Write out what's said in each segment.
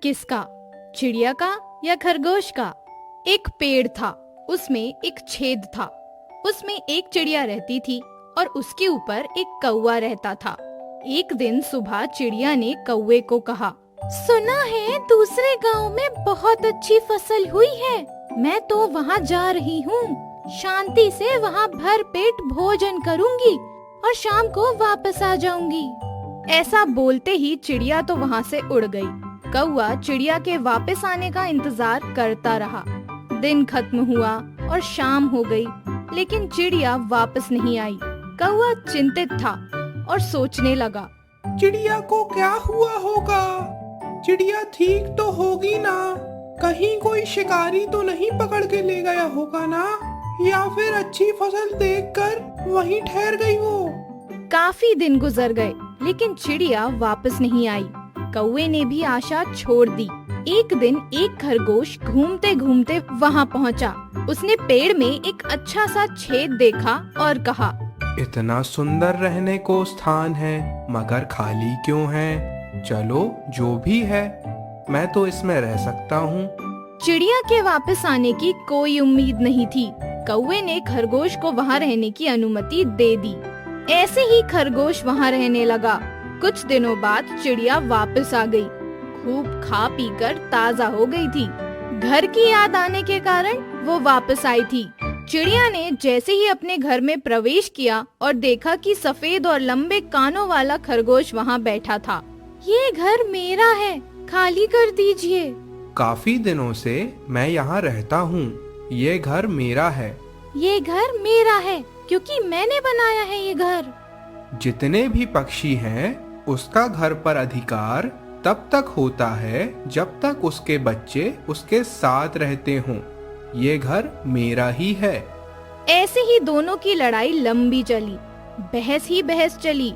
किसका, चिड़िया का या खरगोश का? एक पेड़ था, उसमें एक छेद था। उसमें एक चिड़िया रहती थी और उसके ऊपर एक कौवा रहता था। एक दिन सुबह चिड़िया ने कौवे को कहा, सुना है दूसरे गांव में बहुत अच्छी फसल हुई है, मैं तो वहां जा रही हूँ। शांति से वहां भर पेट भोजन करूंगी और शाम को वापस आ जाऊंगी। ऐसा बोलते ही चिड़िया तो वहां से उड़ गई। कौवा चिड़िया के वापस आने का इंतजार करता रहा। दिन खत्म हुआ और शाम हो गई, लेकिन चिड़िया वापस नहीं आई। कौवा चिंतित था और सोचने लगा, चिड़िया को क्या हुआ होगा? चिड़िया ठीक तो होगी ना? कहीं कोई शिकारी तो नहीं पकड़ के ले गया होगा ना? या फिर अच्छी फसल देखकर वहीं ठहर गई हो? काफी दिन गुजर गए, लेकिन चिड़िया वापस नहीं आई। कौवे ने भी आशा छोड़ दी। एक दिन एक खरगोश घूमते घूमते वहां पहुंचा। उसने पेड़ में एक अच्छा सा छेद देखा और कहा, इतना सुंदर रहने को स्थान है, मगर खाली क्यों है? चलो जो भी है, मैं तो इसमें रह सकता हूँ। चिड़िया के वापस आने की कोई उम्मीद नहीं थी। कौवे ने खरगोश को वहाँ रहने की अनुमति दे दी। ऐसे ही खरगोश वहाँ रहने लगा। कुछ दिनों बाद चिड़िया वापस आ गई। खूब खा पी कर ताज़ा हो गई थी। घर की याद आने के कारण वो वापस आई थी। चिड़िया ने जैसे ही अपने घर में प्रवेश किया और देखा कि सफेद और लंबे कानों वाला खरगोश वहाँ बैठा था। ये घर मेरा है, खाली कर दीजिए। काफी दिनों से मैं यहाँ रहता हूँ, ये घर मेरा है। ये घर मेरा है क्योंकि मैंने बनाया है ये घर। जितने भी पक्षी हैं, उसका घर पर अधिकार तब तक होता है जब तक उसके बच्चे उसके साथ रहते हों। ये घर मेरा ही है। ऐसे ही दोनों की लड़ाई लंबी चली, बहस ही बहस चली।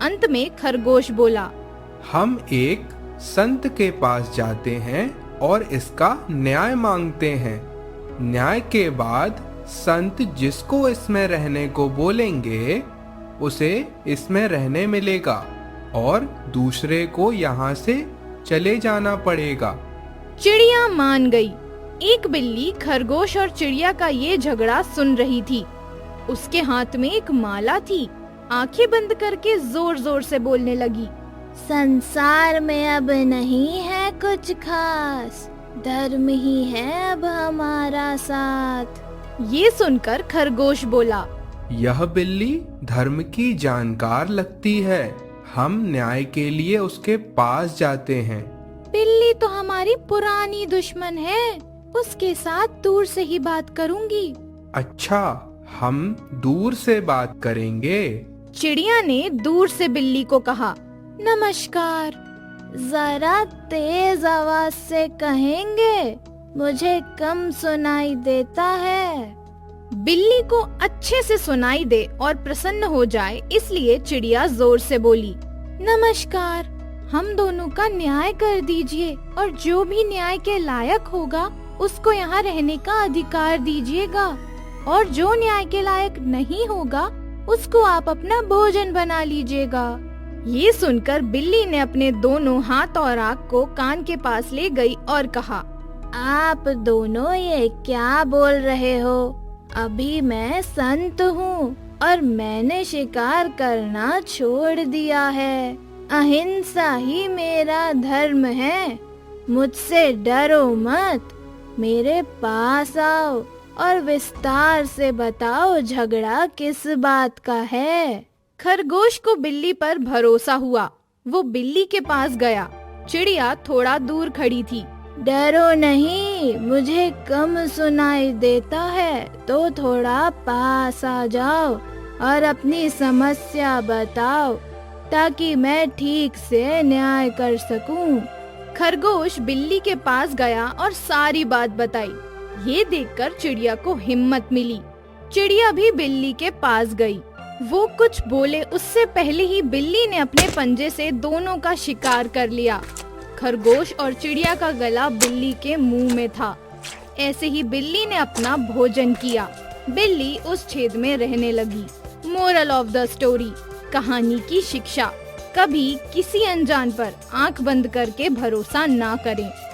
अंत में खरगोश बोला, हम एक संत के पास जाते हैं और इसका न्याय मांगते हैं। न्याय के बाद संत जिसको इसमें रहने को बोलेंगे, उसे इसमें रहने मिलेगा और दूसरे को यहाँ से चले जाना पड़ेगा। चिड़िया मान गई। एक बिल्ली खरगोश और चिड़िया का ये झगड़ा सुन रही थी। उसके हाथ में एक माला थी। आंखें बंद करके जोर जोर से बोलने लगी, संसार में अब नहीं है कुछ खास, धर्म ही है अब हमारा साथ। ये सुनकर खरगोश बोला, यह बिल्ली धर्म की जानकार लगती है, हम न्याय के लिए उसके पास जाते हैं। बिल्ली तो हमारी पुरानी दुश्मन है, उसके साथ दूर से ही बात करूंगी। अच्छा, हम दूर से बात करेंगे। चिड़िया ने दूर से बिल्ली को कहा, नमस्कार, जरा तेज आवाज से कहेंगे, मुझे कम सुनाई देता है। बिल्ली को अच्छे से सुनाई दे और प्रसन्न हो जाए, इसलिए चिड़िया जोर से बोली, नमस्कार, हम दोनों का न्याय कर दीजिए और जो भी न्याय के लायक होगा उसको यहाँ रहने का अधिकार दीजिएगा, और जो न्याय के लायक नहीं होगा उसको आप अपना भोजन बना लीजिएगा। ये सुनकर बिल्ली ने अपने दोनों हाथ और आँख को कान के पास ले गई और कहा, आप दोनों ये क्या बोल रहे हो? अभी मैं संत हूँ और मैंने शिकार करना छोड़ दिया है। अहिंसा ही मेरा धर्म है। मुझसे डरो मत, मेरे पास आओ और विस्तार से बताओ झगड़ा किस बात का है। खरगोश को बिल्ली पर भरोसा हुआ। वो बिल्ली के पास गया। चिड़िया थोड़ा दूर खड़ी थी। डरो नहीं, मुझे कम सुनाई देता है तो थोड़ा पास आ जाओ और अपनी समस्या बताओ ताकि मैं ठीक से न्याय कर सकूं। खरगोश बिल्ली के पास गया और सारी बात बताई। ये देखकर चिड़िया को हिम्मत मिली। चिड़िया भी बिल्ली के पास गई। वो कुछ बोले उससे पहले ही बिल्ली ने अपने पंजे से दोनों का शिकार कर लिया। खरगोश और चिड़िया का गला बिल्ली के मुंह में था। ऐसे ही बिल्ली ने अपना भोजन किया। बिल्ली उस छेद में रहने लगी। मोरल ऑफ द स्टोरी, कहानी की शिक्षा। कभी किसी अनजान पर आंख बंद करके भरोसा ना करें।